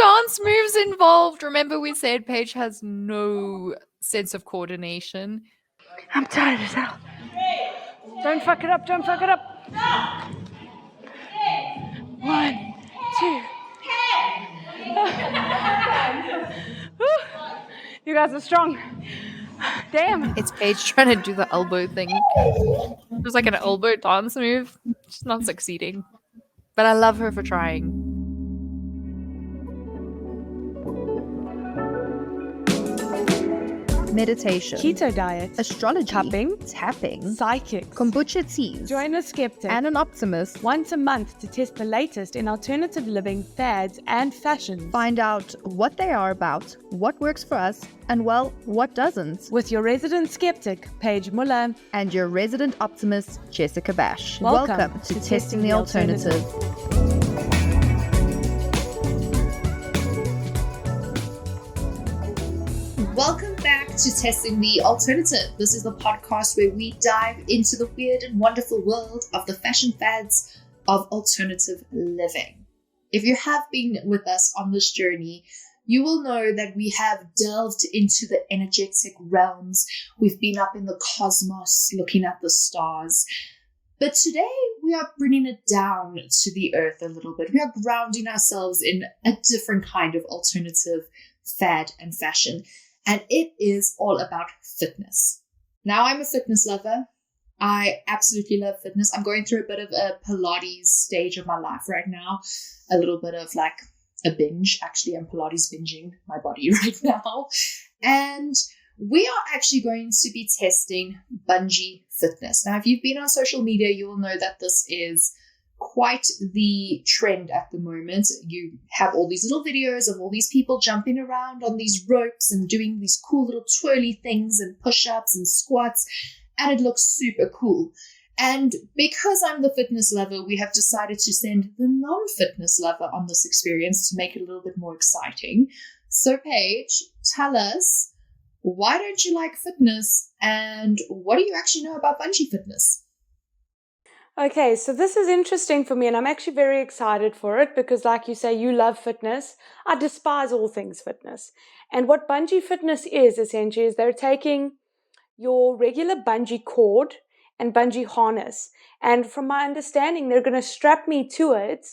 dance moves involved. Remember we said Paige has no sense of coordination. I'm tired as hell. Don't fuck it up, don't fuck it up. 1, 2. You guys are strong. Damn. It's Paige trying to do the elbow thing. It was like an elbow dance move. She's not succeeding. But I love her for trying. Meditation, Keto diet, astrology, tapping, psychics, kombucha teas, join a skeptic, and an optimist. once a month to test the latest in alternative living fads and fashion. Find out what they are about, what works for us, and well, what doesn't. With your resident skeptic, Paige Muller, And your resident optimist, Jessica Bash. Welcome to Testing the Alternative. Welcome back to Testing the Alternative. This is the podcast where we dive into the weird and wonderful world of the fashion fads of alternative living. If you have been with us on this journey, you will know that we have delved into the energetic realms. We've been up in the cosmos looking at the stars. But today we are bringing it down to the earth a little bit. We are grounding ourselves in a different kind of alternative fad and fashion. And it is all about fitness. Now, I'm a fitness lover. I absolutely love fitness. I'm going through a bit of a Pilates stage of my life right now. A little bit of like a binge. Actually, I'm Pilates binging my body right now. And we are actually going to be testing Bungee fitness. Now, if you've been on social media, you will know that this is quite the trend at the moment. You have all these little videos of all these people jumping around on these ropes and doing these cool little twirly things and push-ups and squats, and it looks super cool. And because I'm the fitness lover, we have decided to send the non-fitness lover on this experience to make it a little bit more exciting. So Paige, tell us, why don't you like fitness, and what do you actually know about Bungee fitness? Okay, so this is interesting for me, and I'm actually very excited for it because, like you say, you love fitness. I despise all things fitness. And what bungee fitness is essentially is they're taking your regular bungee cord and bungee harness, and from my understanding, they're going to strap me to it,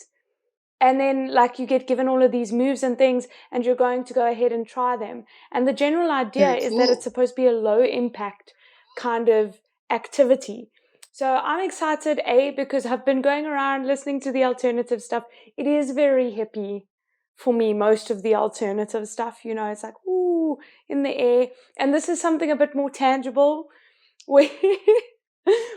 and then like you get given all of these moves and things, and you're going to go ahead and try them. And the general idea is that it's supposed to be a low impact kind of activity. So I'm excited, because I've been going around listening to the alternative stuff. It is very hippie for me, most of the alternative stuff, it's like, ooh, in the air. And this is something a bit more tangible where,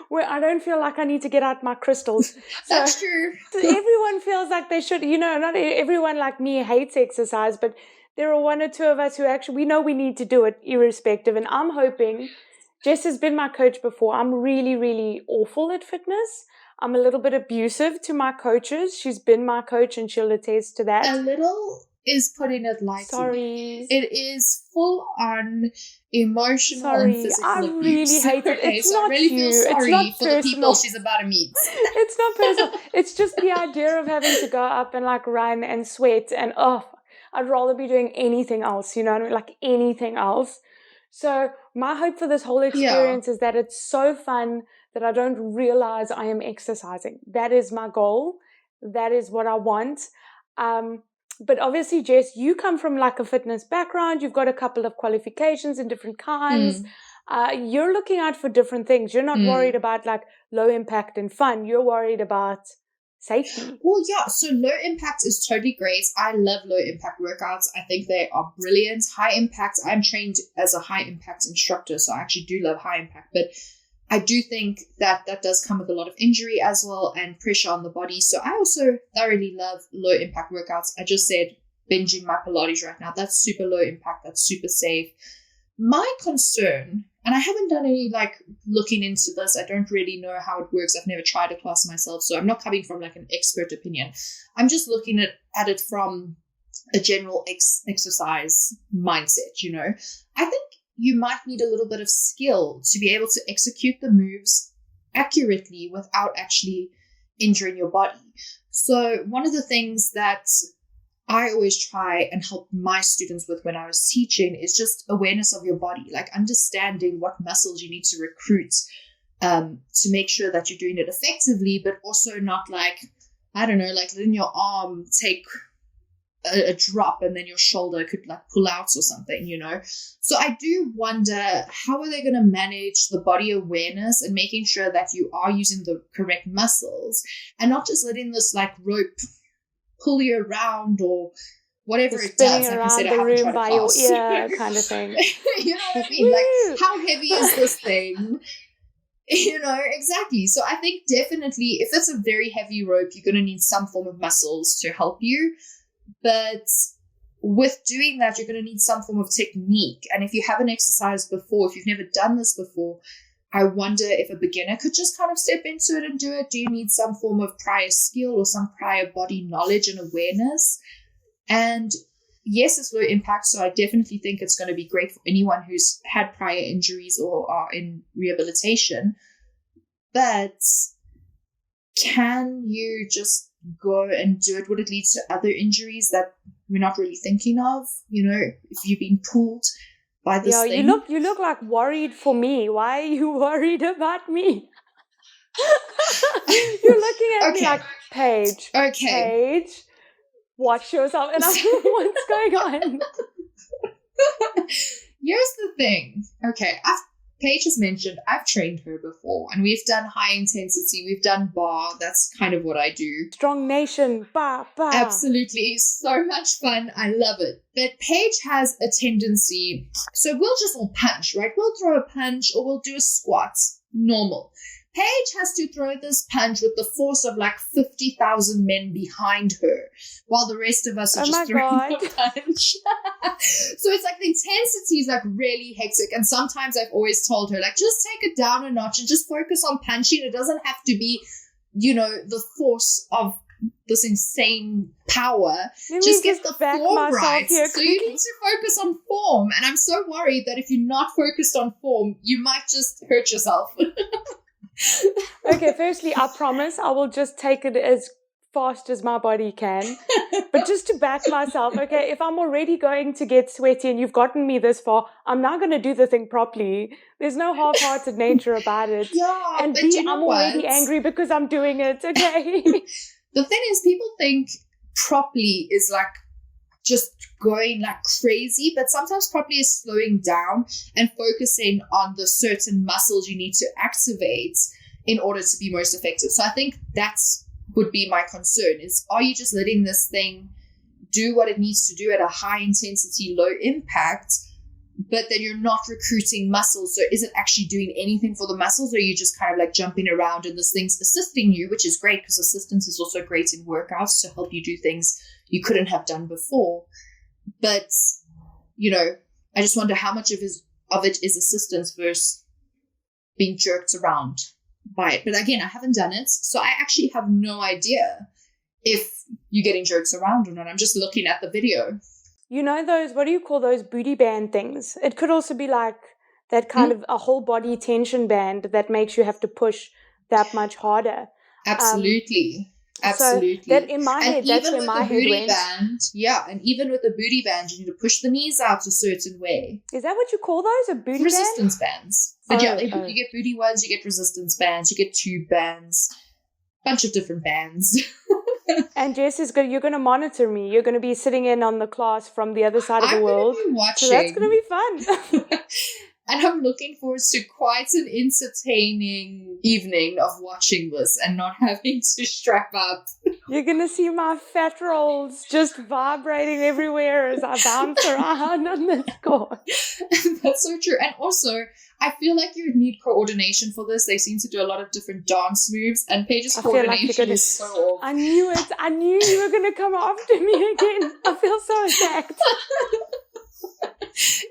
where I don't feel like I need to get out my crystals. That's true. Everyone feels like they should, not everyone like me hates exercise, but there are one or two of us who actually, we know we need to do it irrespective. And I'm hoping... Jess has been my coach before. I'm really, really awful at fitness. I'm a little bit abusive to my coaches. She's been my coach and she'll attest to that. A little is putting it lightly. Sorry. It is full on emotional and physical I abuse. really hate it. It's so not I really you. feel sorry It's for the people she's about to meet. It's not personal. It's just the idea of having to go up and like run and sweat and I'd rather be doing anything else, like anything else. So my hope for this whole experience is that it's so fun that I don't realize I am exercising. That is my goal. That is what I want. But obviously, Jess, you come from like a fitness background. You've got a couple of qualifications in different kinds. You're looking out for different things. You're not worried about like low impact and fun. You're worried about safety. Well, yeah, so low impact is totally great. I love low impact workouts. I think they are brilliant. High impact, I'm trained as a high impact instructor, so I actually do love high impact, but I do think that does come with a lot of injury as well and pressure on the body. So I also thoroughly love low impact workouts. I just said binging my Pilates right now. That's super low impact. That's super safe. My concern, and I haven't done any like looking into this, I don't really know how it works. I've never tried a class myself, so I'm not coming from like an expert opinion. I'm just looking at it from a general exercise mindset, I think you might need a little bit of skill to be able to execute the moves accurately without actually injuring your body. So one of the things that I always try and help my students with when I was teaching is just awareness of your body, like understanding what muscles you need to recruit to make sure that you're doing it effectively, but also not like, I don't know, like letting your arm take a drop and then your shoulder could like pull out or something, you know? So I do wonder, how are they going to manage the body awareness and making sure that you are using the correct muscles and not just letting this like rope pull you around or whatever it does. Like I said, I haven't tried by your ear kind of thing. You know what I mean? Like, how heavy is this thing? You know, exactly. So I think definitely if it's a very heavy rope, you're going to need some form of muscles to help you. But with doing that, you're going to need some form of technique. And if you haven't exercised before, if you've never done this before, I wonder if a beginner could just kind of step into it and do it. Do you need some form of prior skill or some prior body knowledge and awareness? And yes, it's low impact, so I definitely think it's going to be great for anyone who's had prior injuries or are in rehabilitation. But can you just go and do it? Would it lead to other injuries that we're not really thinking of? You know, if you've been pulled by this thing. You look like worried for me. Why are you worried about me? You're looking at me like, Paige. Okay. Paige, watch yourself. And I'm what's going on? Here's the thing. Okay, Paige has mentioned I've trained her before, and we've done high intensity, we've done bar. That's kind of what I do. Strong nation, bar. Absolutely, so much fun. I love it. But Paige has a tendency, so we'll just all punch, right? We'll throw a punch or we'll do a squat, normal. Paige has to throw this punch with the force of like 50,000 men behind her, while the rest of us are just throwing the punch. So it's like the intensity is like really hectic. And sometimes I've always told her, like, just take it down a notch and just focus on punching. It doesn't have to be, you know, the force of this insane power. Just get the form right. So you need to focus on form. And I'm so worried that if you're not focused on form, you might just hurt yourself. Okay, firstly, I promise I will just take it as fast as my body can. But just to back myself, okay, if I'm already going to get sweaty and you've gotten me this far, I'm not going to do the thing properly. There's no half-hearted nature about it. Yeah, and B, I'm already angry because I'm doing it, okay? The thing is, people think properly is like just going like crazy, but sometimes properly is slowing down and focusing on the certain muscles you need to activate in order to be most effective. So I think that's would be my concern is, are you just letting this thing do what it needs to do at a high intensity, low impact, but then you're not recruiting muscles? So is it actually doing anything for the muscles, or are you just kind of like jumping around and this thing's assisting you, which is great because assistance is also great in workouts to help you do things you couldn't have done before. But, you know, I just wonder how much of it is assistance versus being jerked around by it. But again, I haven't done it, so I actually have no idea if you're getting jerked around or not. I'm just looking at the video. You know those, what do you call those booty band things? It could also be like that kind of a whole body tension band that makes you have to push that much harder. Absolutely. Absolutely. So that in my head, that's where my head went. Band, yeah, and even with the booty band, you need to push the knees out a certain way. Is that what you call those? A booty resistance bands. But you get booty ones, you get resistance bands, you get tube bands, bunch of different bands. And Jess is good. You're going to monitor me. You're going to be sitting in on the class from the other side of the world. I'm going to be watching. So that's going to be fun. And I'm looking forward to quite an entertaining evening of watching this and not having to strap up. You're going to see my fat rolls just vibrating everywhere as I bounce around on this court. That's so true. And also, I feel like you need coordination for this. They seem to do a lot of different dance moves, and Paige's coordination is so off. I knew it. I knew you were going to come after me again. I feel so attacked.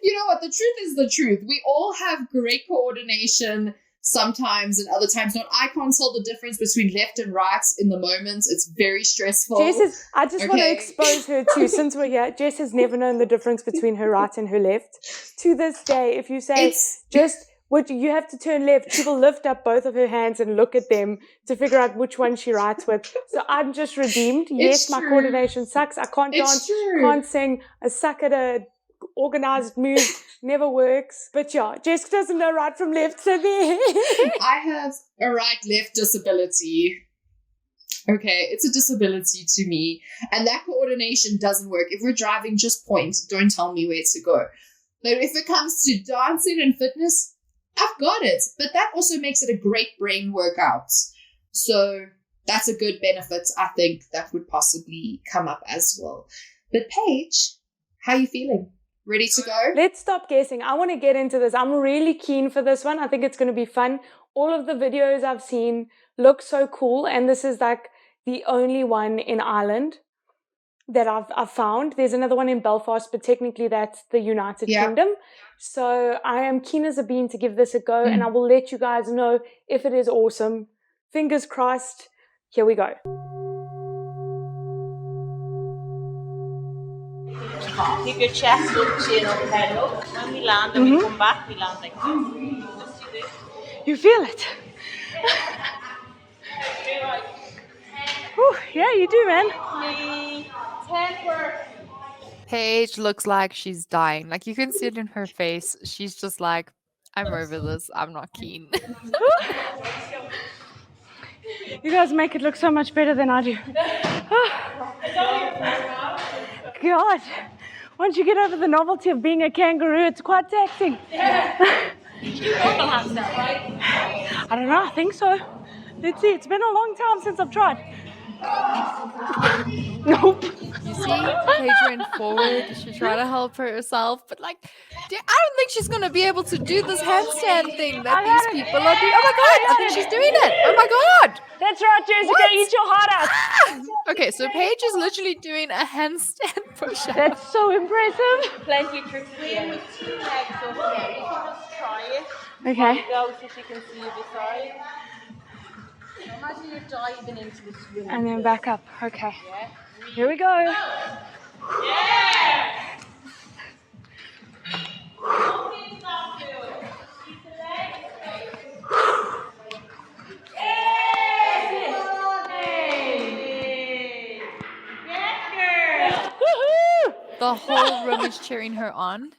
You know what? The truth is the truth. We all have great coordination sometimes, and other times not. I can't tell the difference between left and right in the moment. It's very stressful. I just want to expose her too, since we're here. Jess has never known the difference between her right and her left. To this day, if you say, just What you have to turn left. She will lift up both of her hands and look at them to figure out which one she writes with. So I'm just redeemed. Yes, my coordination sucks. I can't dance, can't sing. I suck at a organized move, never works. But yeah, Jessica doesn't know right from left, so there. I have a right-left disability. Okay, it's a disability to me. And that coordination doesn't work. If we're driving, just point. Don't tell me where to go. But if it comes to dancing and fitness, I've got it. But that also makes it a great brain workout. So that's a good benefit, I think, that would possibly come up as well. But Paige, how are you feeling? Ready to go? Let's stop guessing. I want to get into this. I'm really keen for this one. I think it's going to be fun. All of the videos I've seen look so cool. And this is like the only one in Ireland that I've found. There's another one in Belfast, but technically that's the United Kingdom. So I am keen as a bean to give this a go, and I will let you guys know if it is awesome. Fingers crossed. Here we go. Keep your chest up, chin up, head up. When we land and we come back, we land like this. Just do this. You feel it? Whew, yeah, you do, man. 10 work. Paige looks like she's dying. Like you can see it in her face. She's just like, I'm over this. I'm not keen. You guys make it look so much better than I do. God, once you get over the novelty of being a kangaroo, it's quite taxing. I don't know, I think so. Let's see, it's been a long time since I've tried. Nope. You see, Paige went forward. She tried to help herself, but like, I don't think she's gonna be able to do this handstand thing that these people are doing. Oh my god, I think she's doing it. Oh my god. That's right, Jessica. What? Eat your heart out. Okay, so Paige is literally doing a handstand push-up. That's so impressive. Plenty of tricks here with 2 legs up there. You can just try it. Okay. Go so she can see you beside. Imagine you're diving into the swim. And then back up. Okay. Yeah. Here we go. Yeah. Don't stop doing it. Keep the legs. Yes, girl. Woohoo! The whole room is cheering her on.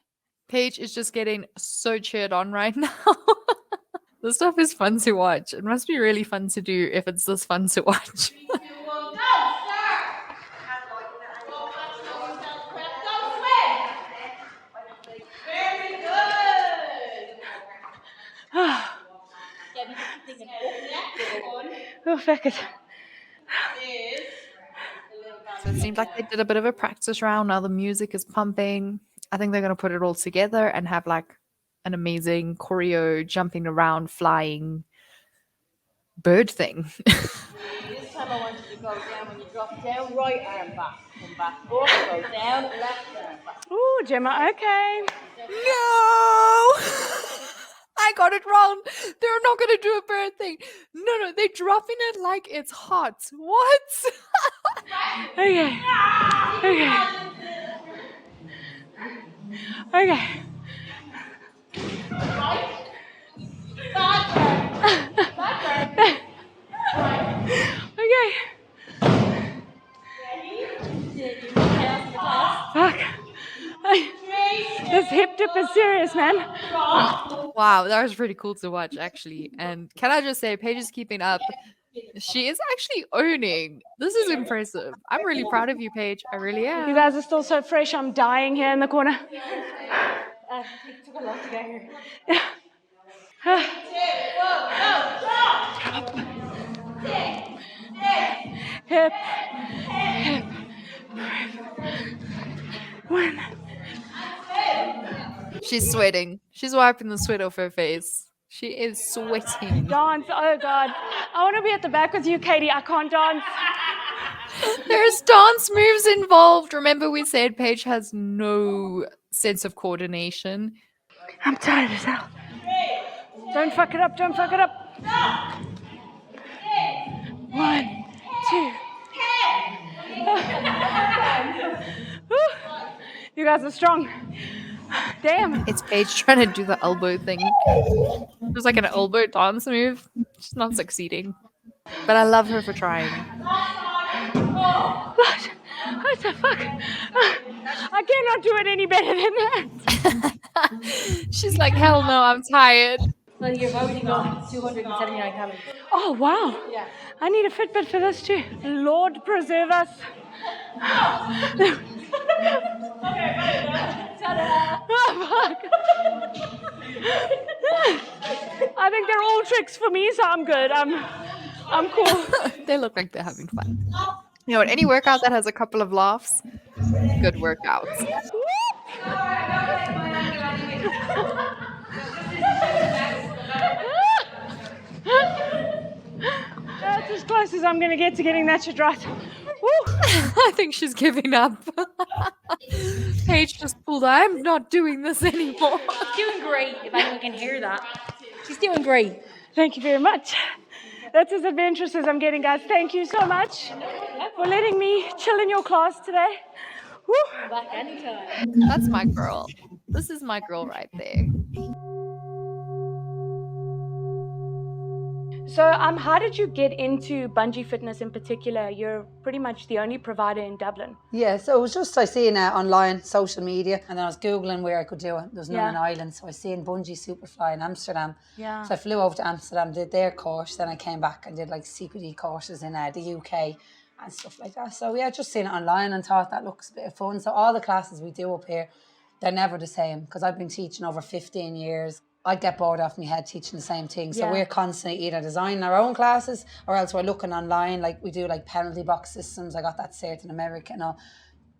Paige is just getting so cheered on right now. This stuff is fun to watch. It must be really fun to do if it's this fun to watch. Oh, fuck it. So it seems like they did a bit of a practice round. Now the music is pumping. I think they're going to put it all together and have like an amazing choreo, jumping around, flying bird thing. This time I want you to go down. When you drop down, right arm back. Come back up, go down, left arm back. Ooh, Gemma, okay. No! I got it wrong. They're not going to do a bird thing. No, they're dropping it like it's hot. What? Okay. Okay. Okay. Fuck. This hip dip is serious, man. Wow, that was pretty cool to watch, actually. And can I just say, Paige is keeping up. She is actually owning. This is impressive. I'm really proud of you, Paige. I really am. You guys are still so fresh. I'm dying here in the corner. It took a lot to get here. Hip. One. She's sweating. She's wiping the sweat off her face. She is sweating. Dance. Oh, God. I want to be at the back with you, Katie. I can't dance. There's dance moves involved. Remember we said Paige has no sense of coordination. I'm tired as hell. Don't fuck it up. Don't fuck it up. 1, 2. You guys are strong. Damn. It's Paige trying to do the elbow thing. There's like an elbow dance move. She's not succeeding. But I love her for trying. What? What the fuck? I cannot do it any better than that. She's like, hell no, I'm tired. Well, you're voting on 279 calories. Oh, wow. Yeah. I need a Fitbit for this too. Lord preserve us. Oh, fuck. I think they're all tricks for me, so I'm good. I'm cool. They look like they're having fun. You know what? Any workout that has a couple of laughs, good workouts. That's as close as I'm going to get to getting that shit right. Woo. I think she's giving up. Paige just pulled, I'm not doing this anymore. She's doing great, if anyone can hear that. She's doing great. Thank you very much. That's as adventurous as I'm getting, guys. Thank you so much for letting me chill in your class today. Woo. Back anytime. That's my girl. This is my girl right there. So, how did you get into bungee fitness in particular? You're pretty much the only provider in Dublin. Yeah, so it was just I seen online, social media, and then I was Googling where I could do it. There was none in Ireland, so I seen Bungee Superfly in Amsterdam. Yeah. So I flew over to Amsterdam, did their course, then I came back and did like CPD courses in the UK and stuff like that. So yeah, just seen it online and thought that looks a bit of fun. So all the classes we do up here, they're never the same because I've been teaching over 15 years. I'd get bored off my head teaching the same thing. So we're constantly either designing our own classes or else we're looking online. Like we do like penalty box systems. I got that cert in America and all,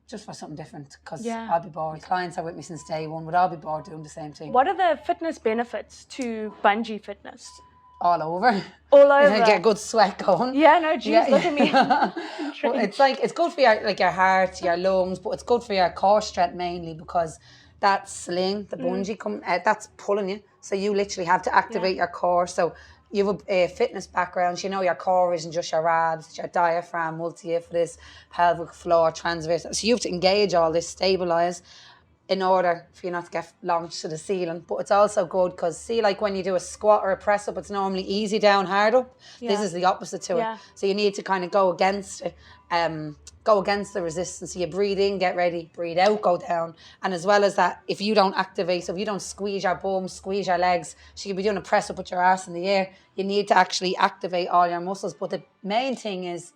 just for something different because I'll be bored. Clients are with me since day one, but I'll be bored doing the same thing. What are the fitness benefits to bungee fitness? All over. All over. Get a good sweat going. Yeah, no, geez, look at me. Well, it's good for your heart, your lungs, but it's good for your core strength mainly because that sling, the bungee, that's pulling you. So you literally have to activate your core. So you have a fitness background. You know your core isn't just your abs, it's your diaphragm, multi-iphitis, pelvic floor, transverse. So you have to engage all this, stabilise in order for you not to get launched to the ceiling. But it's also good because see, like when you do a squat or a press up, it's normally easy down, hard up. This is the opposite to it. So you need to kind of go against it. Go against the resistance. So you breathe in, get ready, breathe out, go down. And as well as that, if you don't activate, so if you don't squeeze your bum, squeeze your legs, so you'll be doing a press up with your arse in the air, you need to actually activate all your muscles. But the main thing is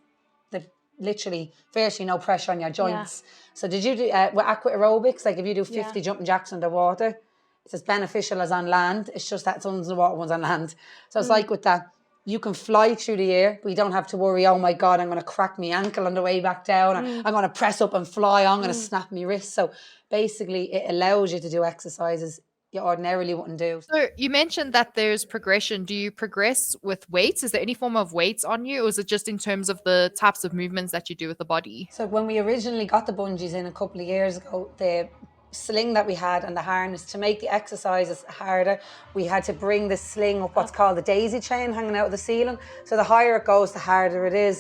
literally virtually no pressure on your joints. So did you do with aqua aerobics, like if you do 50 jumping jacks underwater, it's as beneficial as on land. It's just that it's underwater ones on land. So it's like with that, you can fly through the air, but you don't have to worry, oh my God, I'm going to crack my ankle on the way back down. I'm going to press up and fly. I'm going to snap my wrist. So basically it allows you to do exercises you ordinarily wouldn't do. So you mentioned that there's progression. Do you progress with weights? Is there any form of weights on you, or is it just in terms of the types of movements that you do with the body? So when we originally got the bungees in a couple of years ago, the sling that we had and the harness, to make the exercises harder, we had to bring the sling up what's called the daisy chain hanging out of the ceiling. So the higher it goes, the harder it is.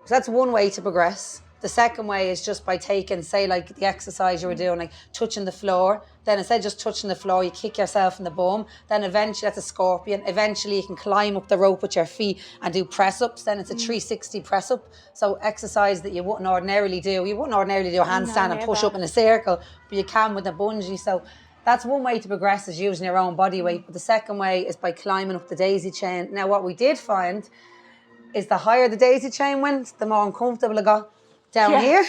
So that's one way to progress. The second way is just by taking, say, like the exercise you were doing, like touching the floor. Then instead of just touching the floor, you kick yourself in the bum. Then eventually, that's a scorpion. Eventually, you can climb up the rope with your feet and do press-ups. Then it's a 360 press-up. So exercise that you wouldn't ordinarily do. You wouldn't ordinarily do a handstand and push up in a circle, but you can with a bungee. So that's one way to progress, is using your own body weight. But the second way is by climbing up the daisy chain. Now, what we did find is the higher the daisy chain went, the more uncomfortable it got down here.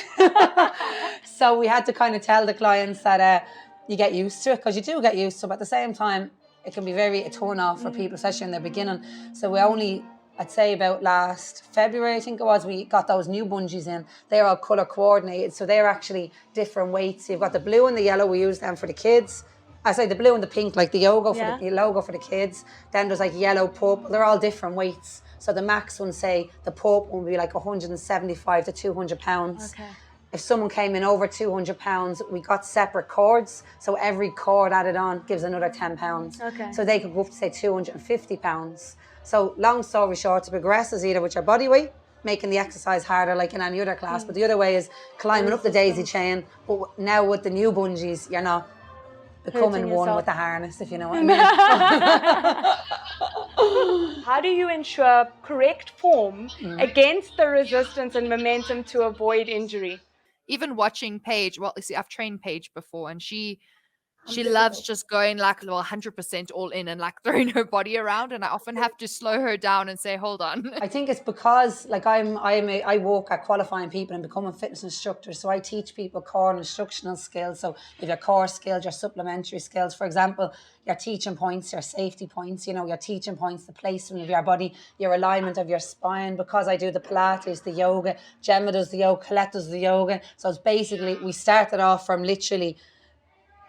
So we had to kind of tell the clients that you get used to it, because you do get used to it, but at the same time it can be very a turn off for people, especially in the beginning. So we only, I'd say about last February, I think it was, we got those new bungees in. They're all colour coordinated, so they're actually different weights. You've got the blue and the yellow, we use them for the kids. I say the blue and the pink, like the logo for the logo for the kids. Then there's like yellow, purple, they're all different weights. So the max one, say the purple one would be like 175 to 200 pounds. Okay. If someone came in over 200 pounds, we got separate cords. So every cord added on gives another 10 pounds. Okay. So they could go up to say 250 pounds. So long story short, to progress is either with your body weight, making the exercise harder like in any other class, but the other way is climbing up the daisy chain. But now with the new bungees, you're not, becoming hurting one yourself. with the harness, if you know what I mean. How do you ensure correct form against the resistance and momentum to avoid injury? Even watching Paige, well, you see, I've trained Paige before, and she loves just going like 100% all in and like throwing her body around, and I often have to slow her down and say, hold on. I think it's because like I work at qualifying people and becoming fitness instructor, so I teach people core and instructional skills. So if your core skills, your supplementary skills, for example, your teaching points, your safety points, your teaching points, the placement of your body, your alignment of your spine. Because I do the Pilates, the yoga, Gemma does the yoga, Colette does the yoga. So it's basically, we started off from literally,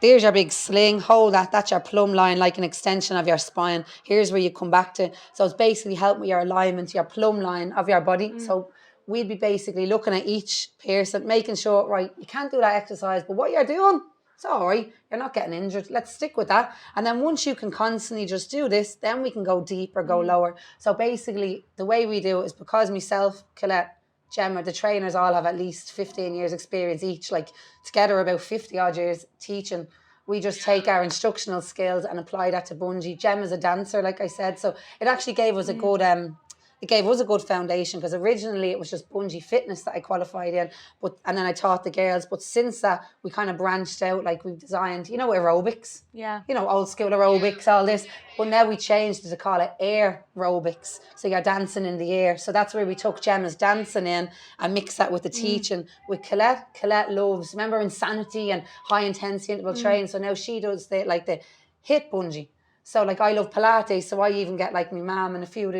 there's your big sling, hold that, that's your plumb line, like an extension of your spine. Here's where you come back to. So it's basically helping with your alignment, your plumb line of your body. So we'd be basically looking at each person, making sure, right, you can't do that exercise, but what you're doing, it's all right, you're not getting injured, let's stick with that. And then once you can constantly just do this, then we can go deeper, go lower. So basically the way we do it is, because myself, Colette, Gemma, the trainers all have at least 15 years experience each, like together about 50 odd years teaching. We just take our instructional skills and apply that to bungee. Gemma's a dancer, like I said, so it actually gave us a good foundation, because originally it was just bungee fitness that I qualified in, and then I taught the girls. But since that, we kind of branched out, like we've designed, aerobics. Yeah. Old school aerobics, all this. But now we changed to call it air aerobics. So you're dancing in the air. So that's where we took Gemma's dancing in and mixed that with the teaching. With Colette, Loves, remember Insanity and high intensity interval training. So now she does the hit bungee. So like I love Pilates, so I even get like my mum and a few of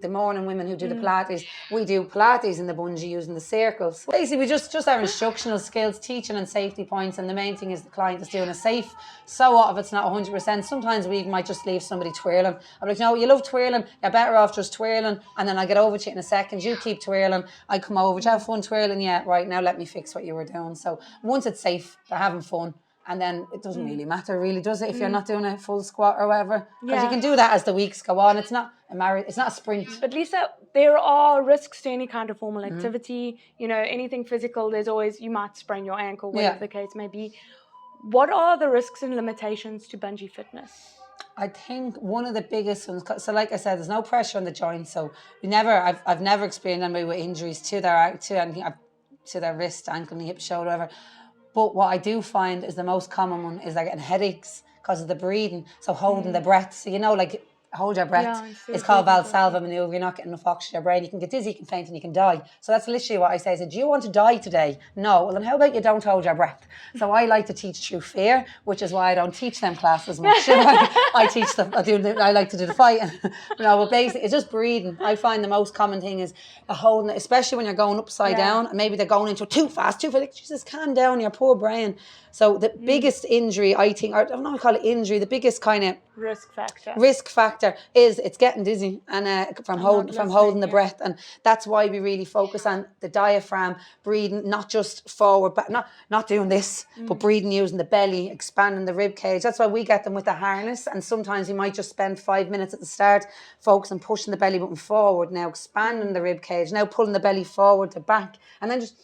the morning women who do the Pilates. We do Pilates in the bungee using the circles. Basically, we just our instructional skills, teaching and safety points, and the main thing is the client is doing it safe. So what if it's not 100%? Sometimes we might just leave somebody twirling. I'm like, no, you love twirling, you're better off just twirling, and then I get over to you in a second, you keep twirling, I come over, do you have fun twirling? Yeah, right, now let me fix what you were doing. So once it's safe, they're having fun. And then it doesn't really matter, really, does it? If you're not doing a full squat or whatever, because you can do that as the weeks go on. It's not it's not a sprint. But Lisa, there are risks to any kind of formal activity. Anything physical. There's always, you might sprain your ankle, whatever the case may be. What are the risks and limitations to bungee fitness? I think one of the biggest ones. So, like I said, there's no pressure on the joints. So I've never experienced anybody with injuries to their wrist, ankle, knee, hip, shoulder, whatever. But what I do find is the most common one is they're getting headaches because of the breathing. So holding the breath. So, hold your breath. It's called Valsalva maneuver. You're not getting enough oxygen to your brain. You can get dizzy, you can faint, and you can die. So that's literally what I say. I said, do you want to die today? No. Well, then how about you don't hold your breath? So I like to teach through fear, which is why I don't teach them classes much. I teach them. I like to do the fighting. But basically, it's just breathing. I find the most common thing is holding it, especially when you're going upside down, and maybe they're going into it too fast. Like, just calm down, your poor brain. So the biggest injury, I think, or I don't know if I call it injury, the biggest kind of risk factor is it's getting dizzy and from holding the breath. And that's why we really focus on the diaphragm, breathing, not just forward, but not doing this, but breathing using the belly, expanding the rib cage. That's why we get them with the harness. And sometimes you might just spend 5 minutes at the start focusing, pushing the belly button forward, now expanding the rib cage, now pulling the belly forward to back, and then just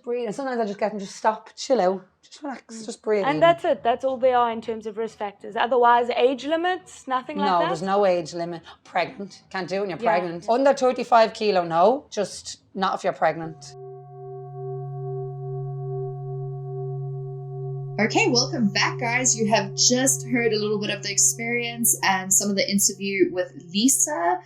breathe. And sometimes I just get them, just stop, chill out, just relax, just breathe. And that's it. That's all there are in terms of risk factors. Otherwise, age limits, nothing like that? No, there's no age limit. Pregnant, can't do it when you're pregnant. Under 35 kilo, no, just not if you're pregnant. Okay, welcome back, guys. You have just heard a little bit of the experience and some of the interview with Lisa.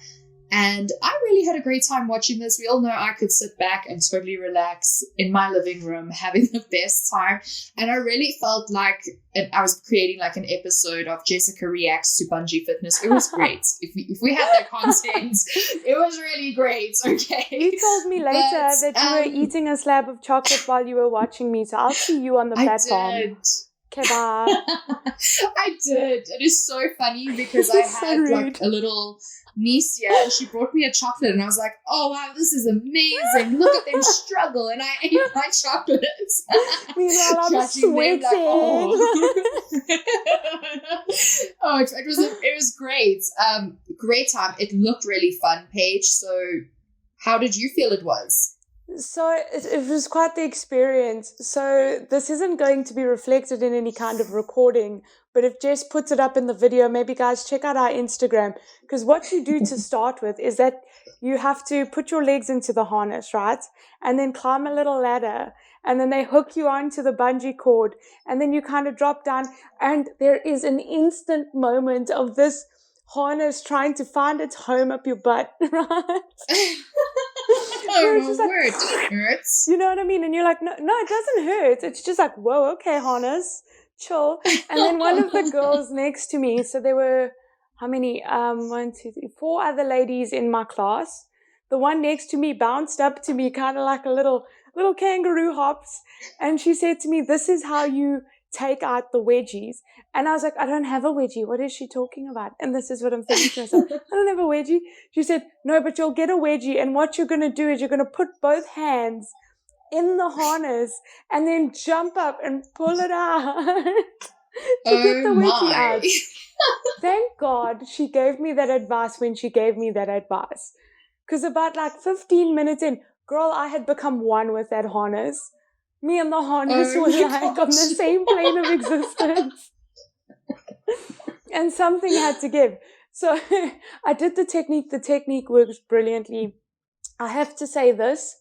And I really had a great time watching this. We all know I could sit back and totally relax in my living room, having the best time. And I really felt like I was creating like an episode of Jessica Reacts to Bungee Fitness. It was great. If we had that content, it was really great. Okay. You told me later that you were eating a slab of chocolate while you were watching me. So I'll see you on the platform. I did. Kebab. I did. It is so funny because I had like a little niece here and she brought me a chocolate and I was like, oh wow, this is amazing, look at them struggle, and I ate my chocolates. Meanwhile, I'm sweating. Like, it was great. Great time. It looked really fun, Paige. So how did you feel it was? So it was quite the experience. So this isn't going to be reflected in any kind of recording, but if Jess puts it up in the video, maybe guys check out our Instagram, because what you do to start with is that you have to put your legs into the harness, right? And then climb a little ladder, and then they hook you onto the bungee cord, and then you kind of drop down, and there is an instant moment of this harness trying to find its home up your butt, right? Oh It's my just like, word, it hurts. you know what I mean? And you're like, no, it doesn't hurt. It's just like, whoa, okay, harness, chill. And then one of the girls next to me, so there were how many? 1, 2, 3, 4 other ladies in my class. The one next to me bounced up to me, kind of like a little kangaroo hops, and she said to me, "This is how you take out the wedgies." And I was like, "I don't have a wedgie. What is she talking about?" And this is what I'm thinking to myself. I don't have a wedgie. She said, "No, but you'll get a wedgie. And what you're going to do is you're going to put both hands in the harness and then jump up and pull it out to get the wedgie out." Thank God she gave me that advice when she gave me that advice. Because about like 15 minutes in, girl, I had become one with that harness. Me and the harness Oh were my like on the gosh. same plane of existence. And something had to give. So I did the technique. The technique works brilliantly. I have to say this.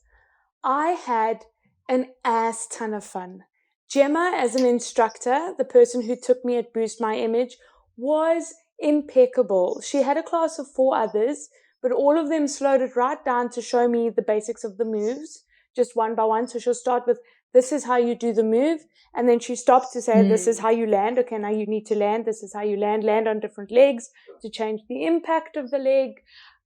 I had an ass ton of fun. Gemma, as an instructor, the person who took me at Boost My Image, was impeccable. She had a class of 4 others, but all of them slowed it right down to show me the basics of the moves, just one by one. So she'll start with, this is how you do the move. And then she stopped to say, this is how you land. Okay, now you need to land. This is how you land on different legs to change the impact of the leg.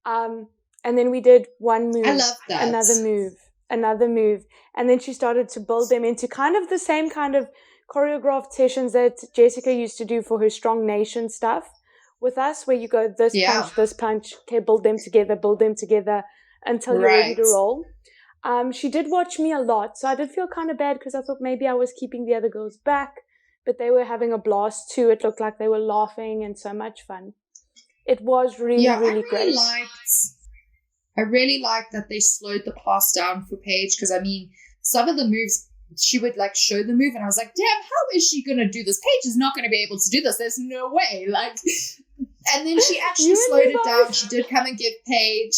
And then we did one move, I love that. another move. And then she started to build them into kind of the same kind of choreographed sessions that Jessica used to do for her Strong Nation stuff with us, where you go this punch, okay, build them together until you're ready to roll. She did watch me a lot, so I did feel kind of bad because I thought maybe I was keeping the other girls back, but they were having a blast too. It looked like they were laughing and so much fun. It was really great. I really liked that they slowed the class down for Paige, because I mean, some of the moves, she would like show the move and I was like, damn, how is she going to do this? Paige is not going to be able to do this. There's no way. Like, and then she actually slowed it down. She did come and give Paige.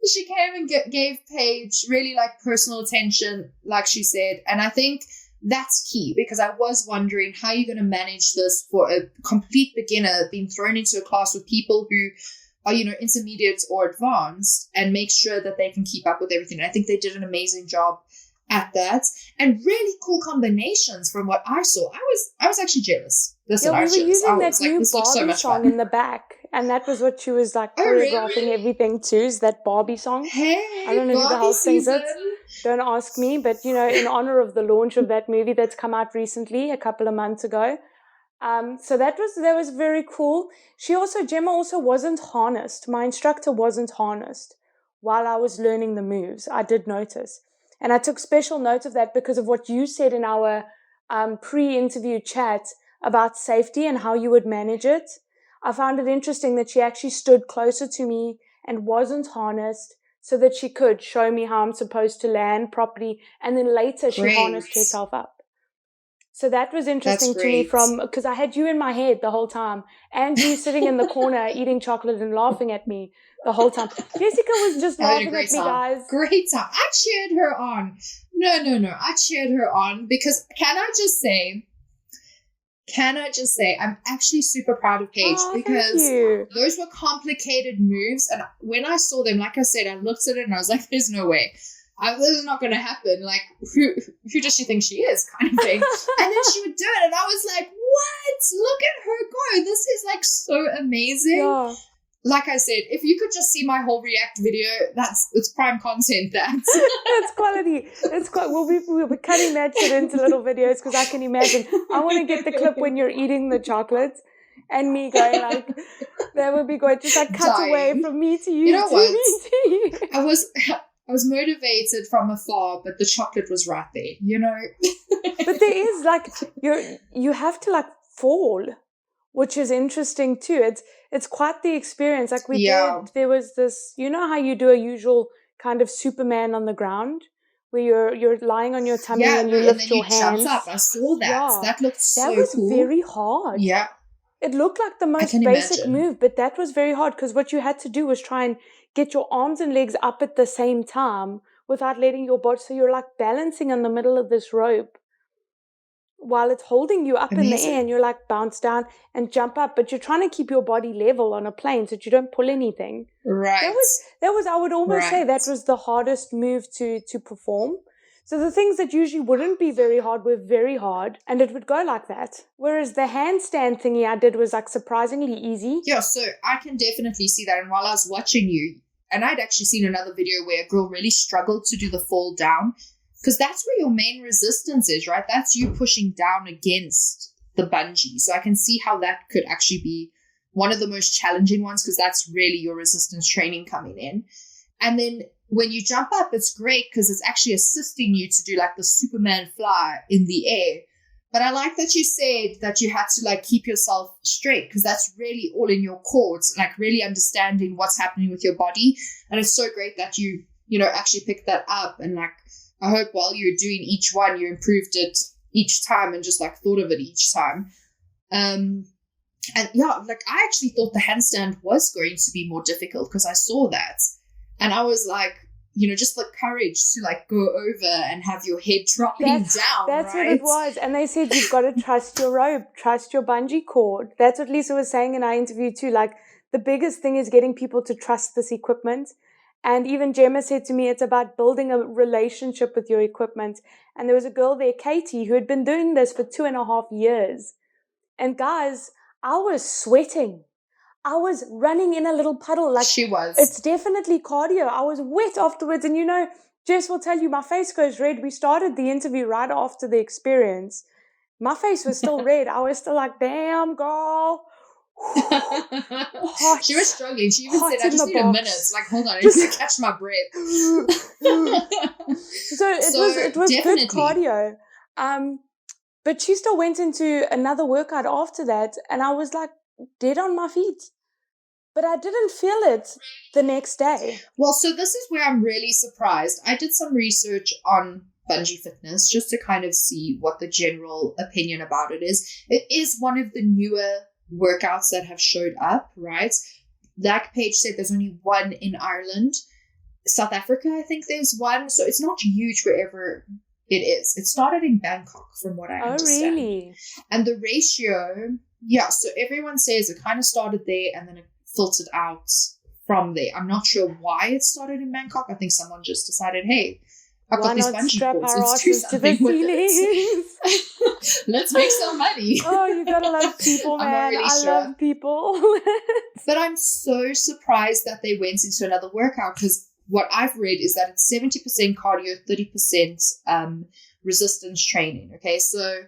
She came and gave Paige really like personal attention, like she said. And I think that's key, because I was wondering how you're going to manage this for a complete beginner being thrown into a class with people who are, you know, intermediate or advanced, and make sure that they can keep up with everything. And I think they did an amazing job at that, and really cool combinations from what I saw. I was actually jealous. Listen, we were using that like, new this looks so Barbie much song fun in the back, and that was what she was like choreographing choreographing everything to, is that Barbie song. Hey, I don't know who the hell sings it. Don't ask me, but you know, in honor of the launch of that movie that's come out recently, a couple of months ago. So that was very cool. Gemma also wasn't harnessed. My instructor wasn't harnessed while I was learning the moves. I did notice. And I took special note of that because of what you said in our pre-interview chat about safety and how you would manage it. I found it interesting that she actually stood closer to me and wasn't harnessed so that she could show me how I'm supposed to land properly. And then later she harnessed herself up. So that was interesting to me, because I had you in my head the whole time, and you sitting in the corner eating chocolate and laughing at me the whole time. Jessica was just laughing at me, guys. Great time. I cheered her on. No. I cheered her on because can I just say I'm actually super proud of Paige, because those were complicated moves. And when I saw them, like I said, I looked at it and I was like, there's no way. This is not going to happen. Like, who does she think she is, kind of thing? And then she would do it, and I was like, what? Look at her go. This is, like, so amazing. Yeah. Like I said, if you could just see my whole React video, it's prime content, That's quality. We'll be cutting that shit into little videos, because I can imagine. I want to get the clip when you're eating the chocolate and me going like, that would be good. Just like cut away from me to you. You know what? Me to you. I was motivated from afar, but the chocolate was right there, you know? But there is like, you have to like fall, which is interesting too. It's quite the experience. Like we did, there was this, you know how you do a usual kind of Superman on the ground, where you're lying on your tummy and you and lift then your you hands. jump up. I saw that. Yeah. That looked so That was cool. very hard. Yeah. It looked like the most can basic imagine. move, but that was very hard because what you had to do was try and get your arms and legs up at the same time without letting your body. So you're like balancing in the middle of this rope while it's holding you up in the air, and you're like bounce down and jump up, but you're trying to keep your body level on a plane so that you don't pull anything. Right. That was I would almost say that Right. was the hardest move to perform. So the things that usually wouldn't be very hard were very hard, and it would go like that. Whereas the handstand thingy I did was like surprisingly easy. Yeah, so I can definitely see that. And while I was watching you, and I'd actually seen another video where a girl really struggled to do the fall down, because that's where your main resistance is, right? That's you pushing down against the bungee. So I can see how that could actually be one of the most challenging ones, because that's really your resistance training coming in. And then when you jump up, it's great because it's actually assisting you to do like the Superman fly in the air. But I like that you said that you had to like keep yourself straight, because that's really all in your core. It's like really understanding what's happening with your body. And it's so great that you actually picked that up. And like, I hope while you're doing each one, you improved it each time and just like thought of it each time. And yeah, like I actually thought the handstand was going to be more difficult because I saw that. And I was like, just the courage to like go over and have your head dropping down. That's right? what it was. And they said, you've got to trust your rope, trust your bungee cord. That's what Lisa was saying in our interview too. Like the biggest thing is getting people to trust this equipment. And even Gemma said to me, it's about building a relationship with your equipment. And there was a girl there, Katie, who had been doing this for 2.5 years. And guys, I was sweating. I was running in a little puddle. Like she was. It's definitely cardio. I was wet afterwards. And Jess will tell you, my face goes red. We started the interview right after the experience. My face was still red. I was still like, damn, girl. Hot, she was struggling. She even said, I just need a minute. Like, hold on, I need to catch my breath. So it was good cardio. But she still went into another workout after that, and I was like dead on my feet. But I didn't feel it the next day. Well, so this is where I'm really surprised. I did some research on bungee fitness just to kind of see what the general opinion about it is. It is one of the newer workouts that have showed up, right? Like Paige said, there's only one in Ireland. South Africa, I think there's one. So it's not huge wherever it is. It started in Bangkok, from what I understand. Oh, really? And the ratio, so everyone says it kind of started there and then it filtered out from there. I'm not sure why it started in Bangkok. I think someone just decided, hey, I've got these bungee cords. Let's do something with it. Let's make some money. Oh, you gotta love people, man. I love people. But I'm so surprised that they went into another workout, because what I've read is that it's 70% cardio, 30% resistance training. Okay, so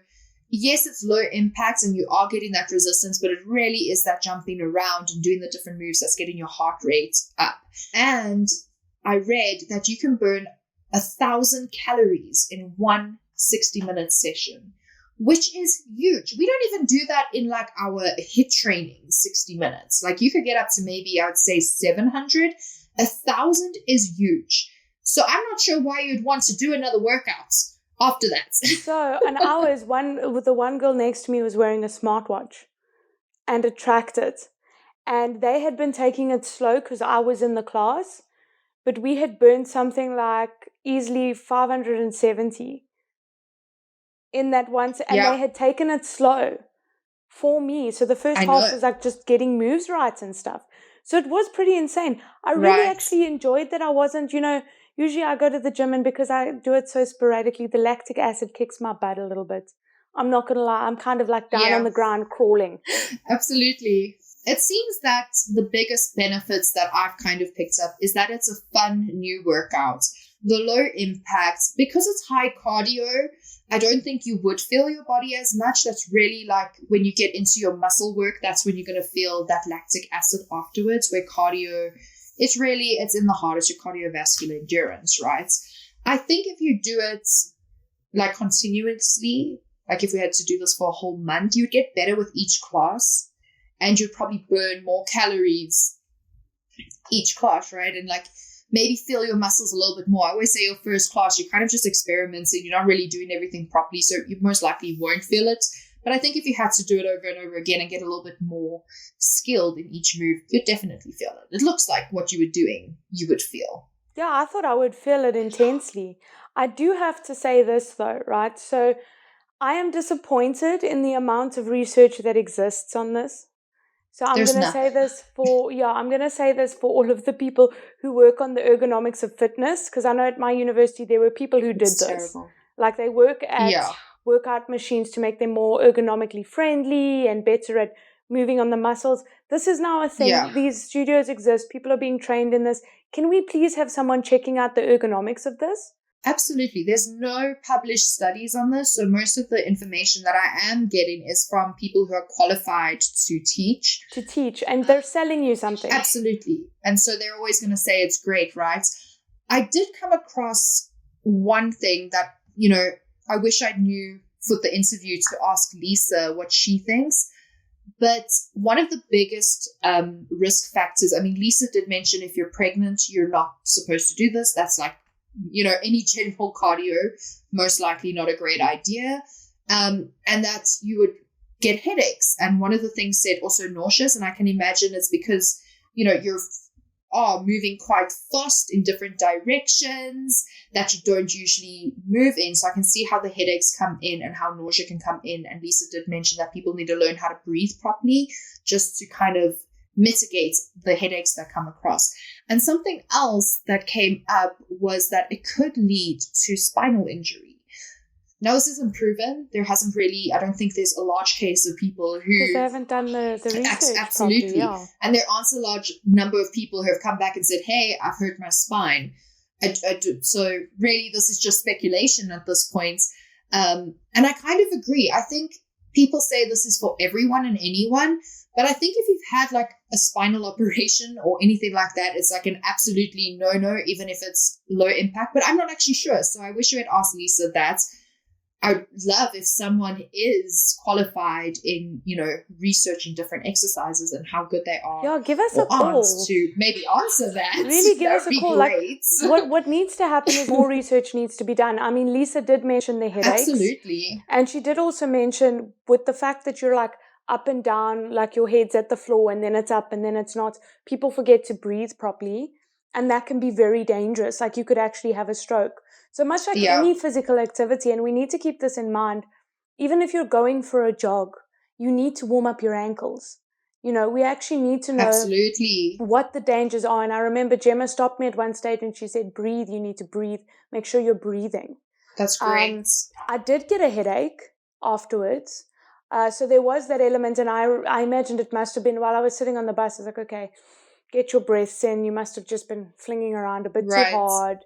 yes, it's low impact and you are getting that resistance, but it really is that jumping around and doing the different moves that's getting your heart rate up. And I read that you can burn 1,000 calories in one 60-minute session, which is huge. We don't even do that in like our HIIT training, 60 minutes. Like you could get up to maybe, I would say 700. 1,000 is huge. So I'm not sure why you'd want to do another workout after that. So, and the one girl next to me was wearing a smartwatch and it tracked it. And they had been taking it slow because I was in the class, but we had burned something like easily 570 in that once, and they had taken it slow for me. So the first half was like just getting moves right and stuff. So it was pretty insane. I really actually enjoyed that. I wasn't, usually I go to the gym and because I do it so sporadically, the lactic acid kicks my butt a little bit. I'm not going to lie. I'm kind of like down on the ground crawling. Absolutely. It seems that the biggest benefits that I've kind of picked up is that it's a fun new workout. The low impact, because it's high cardio, I don't think you would feel your body as much. That's really like when you get into your muscle work, that's when you're going to feel that lactic acid afterwards, where cardio, it's in the heart, it's your cardiovascular endurance, right? I think if you do it like continuously, like if we had to do this for a whole month, you'd get better with each class and you'd probably burn more calories each class, right? And like maybe feel your muscles a little bit more. I always say your first class, you're kind of just experimenting. You're not really doing everything properly, so you most likely won't feel it. But I think if you had to do it over and over again and get a little bit more skilled in each move, you'd definitely feel it. It looks like what you were doing, you would feel. Yeah, I thought I would feel it intensely. I do have to say this though, right? So I am disappointed in the amount of research that exists on this. So I'm There's going to nothing. say this for, I'm going to say this for all of the people who work on the ergonomics of fitness, because I know at my university there were people who did It's this. terrible. Like they work at Yeah. workout machines to make them more ergonomically friendly and better at moving on the muscles. This is now a thing. Yeah. These studios exist. People are being trained in this. Can we please have someone checking out the ergonomics of this? Absolutely. There's no published studies on this. So most of the information that I am getting is from people who are qualified to teach. And they're selling you something. Absolutely. And so they're always going to say it's great, right? I did come across one thing that, I wish I knew for the interview to ask Lisa what she thinks. But one of the biggest risk factors, Lisa did mention if you're pregnant, you're not supposed to do this. That's like, any general cardio, most likely not a great idea. And that you would get headaches. And one of the things said also nauseous. And I can imagine it's because, you're moving quite fast in different directions that you don't usually move in. So I can see how the headaches come in and how nausea can come in. And Lisa did mention that people need to learn how to breathe properly just to kind of mitigate the headaches that come across. And something else that came up was that it could lead to spinal injury. Now, this isn't proven. There hasn't really, I don't think there's a large case of people who... Because they haven't done the research Absolutely. properly, yeah. And there aren't a large number of people who have come back and said, hey, I've hurt my spine. So really, this is just speculation at this point. And I kind of agree. I think people say this is for everyone and anyone. But I think if you've had like a spinal operation or anything like that, it's like an absolutely no-no, even if it's low impact. But I'm not actually sure. So I wish you had asked Lisa that. I'd love if someone is qualified in, researching different exercises and how good they are. Yeah, give us a call to maybe answer that. Really, give us a call. Great. Like, what needs to happen is more research needs to be done. Lisa did mention the headaches. Absolutely. And she did also mention with the fact that you're like up and down, like your head's at the floor and then it's up and then it's not. People forget to breathe properly. And that can be very dangerous. Like you could actually have a stroke. So much like any physical activity, and we need to keep this in mind, even if you're going for a jog, you need to warm up your ankles. We actually need to know what the dangers are. And I remember Gemma stopped me at one stage and she said, breathe, you need to breathe. Make sure you're breathing. That's great. I did get a headache afterwards. So there was that element, and I imagined it must have been while I was sitting on the bus. I was like, okay, get your breaths in. You must have just been flinging around a bit too hard.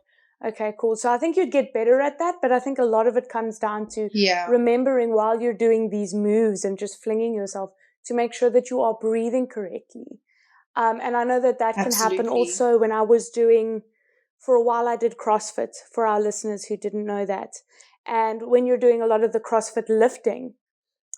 Okay, cool. So I think you'd get better at that, but I think a lot of it comes down to remembering while you're doing these moves and just flinging yourself to make sure that you are breathing correctly. And I know that can happen also when I was doing, for a while I did CrossFit, for our listeners who didn't know that. And when you're doing a lot of the CrossFit lifting,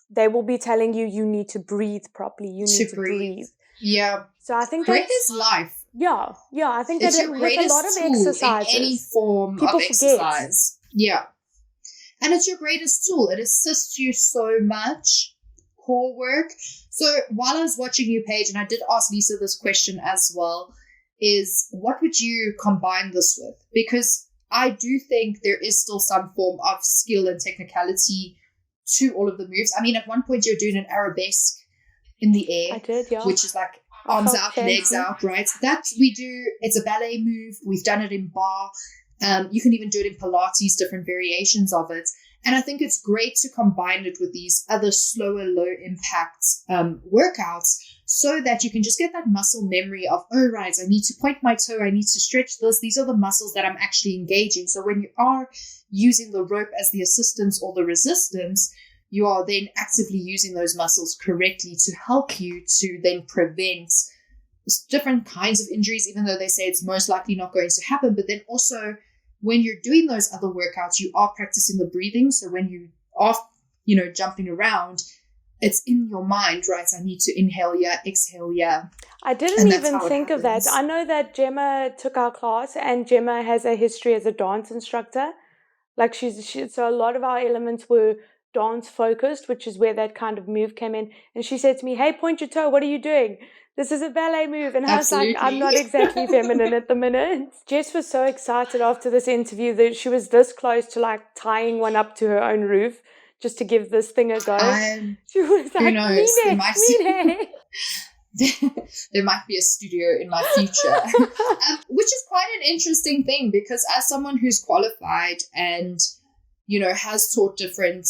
they will be telling you need to breathe properly. You need to breathe. Yeah. So I think breath is life. Yeah. I think it's that your with a lot of exercises, in any form people of exercise. Yeah. And it's your greatest tool. It assists you so much. Core work. So while I was watching you, Paige, and I did ask Lisa this question as well, is what would you combine this with? Because I do think there is still some form of skill and technicality to all of the moves. At one point you're doing an arabesque in the air. I did, yeah. Which is like arms out, legs out, right? That we do. It's a ballet move. We've done it in bar. You can even do it in Pilates, different variations of it. And I think it's great to combine it with these other slower, low impact workouts so that you can just get that muscle memory of, oh, right, I need to point my toe. I need to stretch this. These are the muscles that I'm actually engaging. So when you are using the rope as the assistance or the resistance, you are then actively using those muscles correctly to help you to then prevent different kinds of injuries, even though they say it's most likely not going to happen. But then also when you're doing those other workouts, you are practicing the breathing. So when you are, jumping around, it's in your mind, right? I need to inhale here, exhale here. I didn't And that's even how it think of that. happens. I know that Gemma took our class, and Gemma has a history as a dance instructor. Like so a lot of our elements were dance focused, which is where that kind of move came in. And she said to me, "Hey, point your toe. What are you doing? This is a ballet move." And I was like, "I'm not Absolutely. exactly feminine at the minute." Jess was so excited after this interview that she was this close to like tying one up to her own roof just to give this thing a go. She was Who like, knows? "Mine." There might be a studio in my future, which is quite an interesting thing, because as someone who's qualified and, you know, has taught different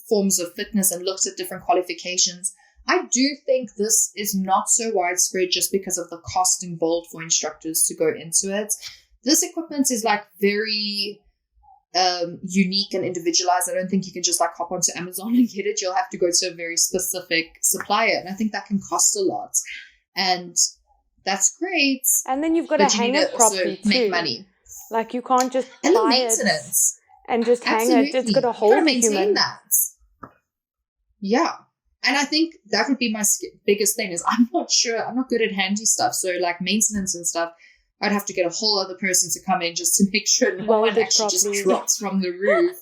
forms of fitness and looked at different qualifications, I do think this is not so widespread just because of the cost involved for instructors to go into it. This equipment is like very unique and individualized. I don't think you can just like hop onto Amazon and get it. You'll have to go to a very specific supplier, and I think that can cost a lot, and that's great. And then you've got to hang it properly too. Make money. Like you can't just and the buy maintenance it and just hang it. It's got to hold the human. That. Yeah. And I think that would be my biggest thing is I'm not sure. I'm not good at handy stuff. So like maintenance and stuff, I'd have to get a whole other person to come in just to make sure no one actually just drops from the roof.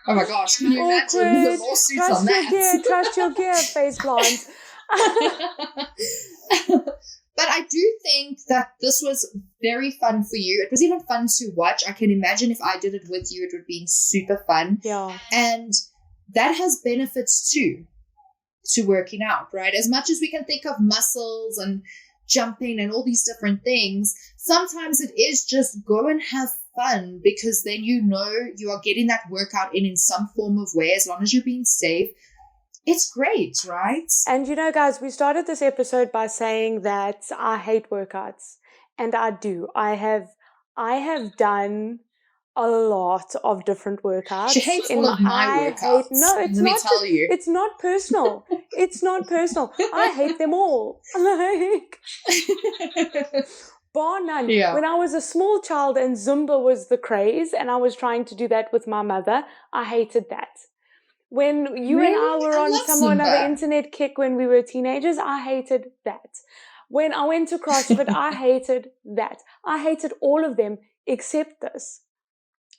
Oh my gosh, can you imagine the lawsuits on that? Trust your gear, face plant. But I do think that this was very fun for you. It was even fun to watch. I can imagine if I did it with you, it would be super fun. Yeah. And that has benefits too, to working out, right? As much as we can think of muscles and jumping and all these different things, sometimes it is just go and have fun, because then you know you are getting that workout in some form of way, as long as you're being safe. It's great, right? And you know, guys, we started this episode by saying that I hate workouts, and I do. I have done a lot of different workouts. She hates all of my workouts. It's not personal. It's not personal. I hate them all. Like, bar none. Yeah. When I was a small child and Zumba was the craze, and I was trying to do that with my mother, I hated that. When you and I were on some other internet kick when we were teenagers, I hated that. When I went to CrossFit, I hated that. I hated all of them except this.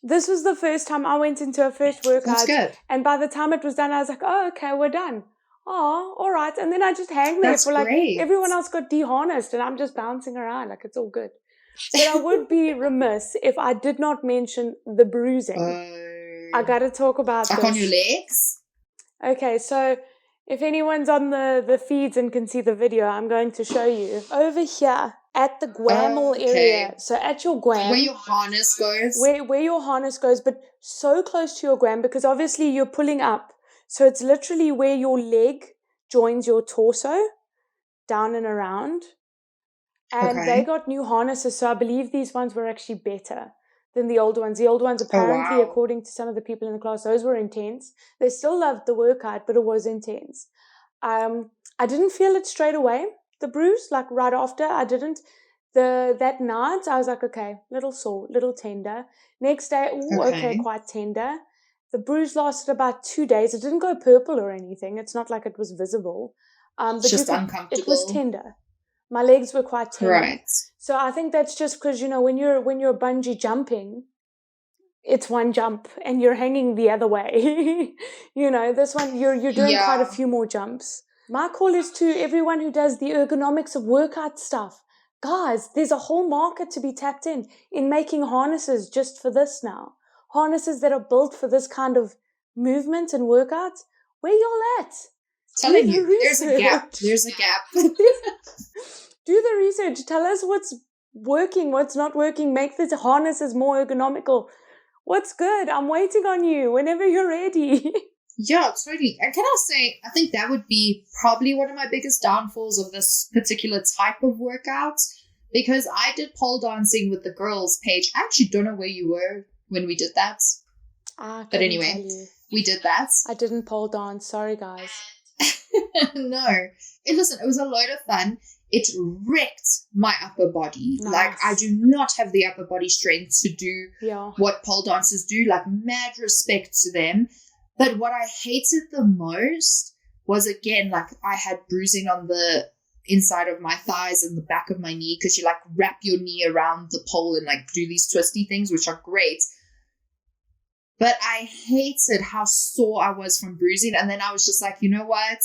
This was the first time I went into a first workout. And by the time it was done, I was like, oh, okay, we're done. Oh, all right. And then I just hang there for like, everyone else got de-harnessed and I'm just bouncing around. Like, it's all good. But I would be remiss if I did not mention the bruising. I got to talk about this. Like on your legs? Okay, so if anyone's on the feeds and can see the video, I'm going to show you. Over here at the guamal area. So at your guam. Where your harness goes. Where your harness goes, but so close to your guam, because obviously you're pulling up. So it's literally where your leg joins your torso, down and around. And they got new harnesses, so I believe these ones were actually better than the old ones. The old ones, apparently, according to some of the people in the class, those were intense. They still loved the workout, but it was intense. I didn't feel it straight away, the bruise, like right after. I didn't. That night, I was like, okay, little sore, little tender. Next day, okay, quite tender. The bruise lasted about 2 days. It didn't go purple or anything. It's not like it was visible. But just uncomfortable. It was tender. My legs were quite tender. Right. So I think that's just because, you know, when you're bungee jumping, it's one jump and you're hanging the other way. You know, this one, you're doing quite a few more jumps. My call is to everyone who does the ergonomics of workout stuff. Guys, there's a whole market to be tapped in making harnesses just for this now. Harnesses that are built for this kind of movement and workout. Where y'all at? Telling you, there's a gap. There's a gap. Do the research. Tell us what's working, what's not working. Make the harnesses more ergonomical. What's good? I'm waiting on you whenever you're ready. Yeah, totally. And can I say, I think that would be probably one of my biggest downfalls of this particular type of workout, because I did pole dancing with the girls, Paige. I actually don't know where you were when we did that. But anyway, we did that. I didn't pole dance. Sorry, guys. No. And listen, it was a load of fun. It wrecked my upper body. Nice. Like, I do not have the upper body strength to do what pole dancers do. Like, mad respect to them. But what I hated the most was again, like I had bruising on the inside of my thighs and the back of my knee, because you like wrap your knee around the pole and like do these twisty things, which are great. But I hated how sore I was from bruising. And then I was just like, you know what?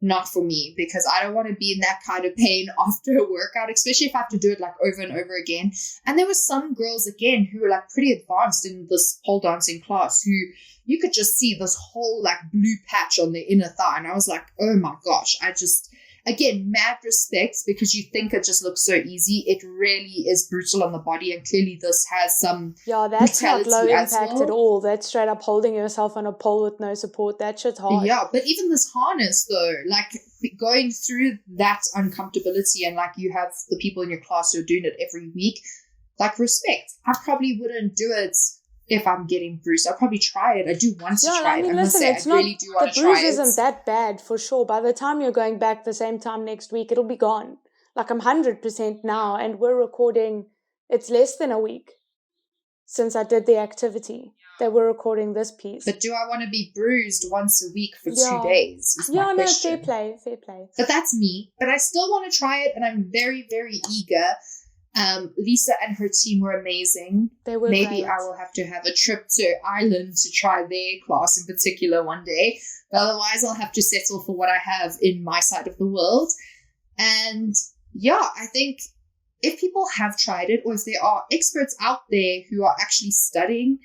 Not for me, because I don't want to be in that kind of pain after a workout, especially if I have to do it like over and over again. And there were some girls again who were like pretty advanced in this pole dancing class who you could just see this whole like blue patch on their inner thigh. And I was like, oh my gosh, again, mad respect, because you think it just looks so easy. It really is brutal on the body, and clearly this has some that's not low brutality impact at all. That's straight up holding yourself on a pole with no support. That shit's hard. Yeah, but even this harness though, like going through that uncomfortability, and like you have the people in your class who are doing it every week, like respect. I probably wouldn't do it if I'm getting bruised. I'll probably try it. I do want to try it. I must say, I really do want to try it. The bruise isn't that bad for sure. By the time you're going back the same time next week, it'll be gone. Like I'm 100% now, and we're recording, it's less than a week since I did the activity that we're recording this piece. But do I want to be bruised once a week for 2 days? Yeah, no, fair play. But that's me. But I still want to try it, and I'm very, very eager. Lisa and her team were amazing. They were Maybe great. I will have to have a trip to Ireland to try their class in particular one day. But otherwise, I'll have to settle for what I have in my side of the world. And yeah, I think if people have tried it, or if there are experts out there who are actually studying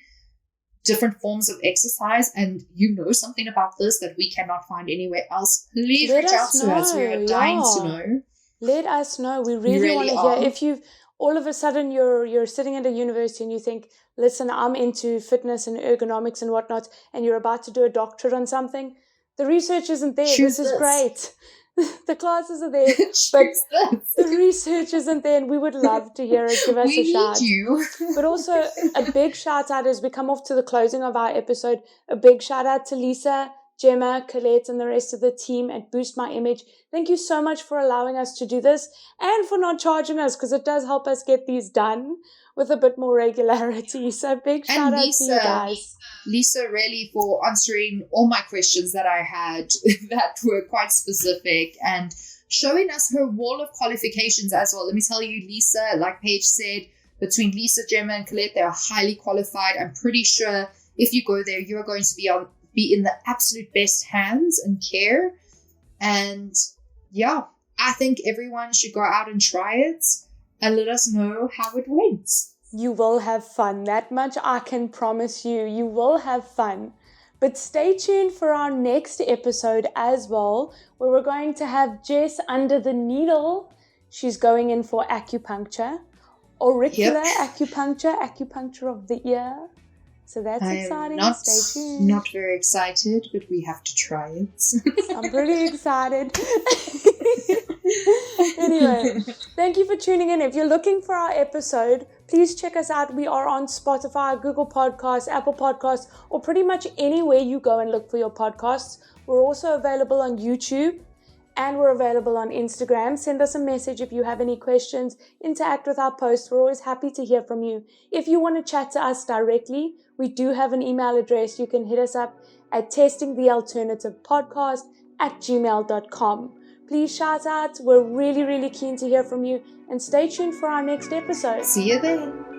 different forms of exercise, and you know something about this that we cannot find anywhere else, please reach out to us. We are dying to know. Let us know. We really want to hear. If you all of a sudden you're sitting at a university and you think, listen, I'm into fitness and ergonomics and whatnot, and you're about to do a doctorate on something, the research isn't there. This is great. The classes are there, but the research isn't there, and we would love to hear it. Give us a shout. You. But also a big shout out as we come off to the closing of our episode. A big shout out to Lisa, Gemma, Colette, and the rest of the team at Boost My Image. Thank you so much for allowing us to do this, and for not charging us, because it does help us get these done with a bit more regularity. So big shout out to you guys. Lisa, really, for answering all my questions that I had that were quite specific, and showing us her wall of qualifications as well. Let me tell you, Lisa, like Paige said, between Lisa, Gemma, and Colette, they are highly qualified. I'm pretty sure if you go there, you are going to be in the absolute best hands and care. And yeah, I think everyone should go out and try it and let us know how it went. You will have fun. That much I can promise you. You will have fun. But stay tuned for our next episode as well, where we're going to have Jess under the needle. She's going in for acupuncture, auricular acupuncture of the ear. So that's exciting. Stay tuned. Not very excited, but we have to try it. I'm pretty excited. Anyway, thank you for tuning in. If you're looking for our episode, please check us out. We are on Spotify, Google Podcasts, Apple Podcasts, or pretty much anywhere you go and look for your podcasts. We're also available on YouTube, and we're available on Instagram. Send us a message if you have any questions. Interact with our posts. We're always happy to hear from you. If you want to chat to us directly, we do have an email address. You can hit us up at testingthealternativepodcast@gmail.com. Please shout out. We're really, really keen to hear from you. And stay tuned for our next episode. See you then.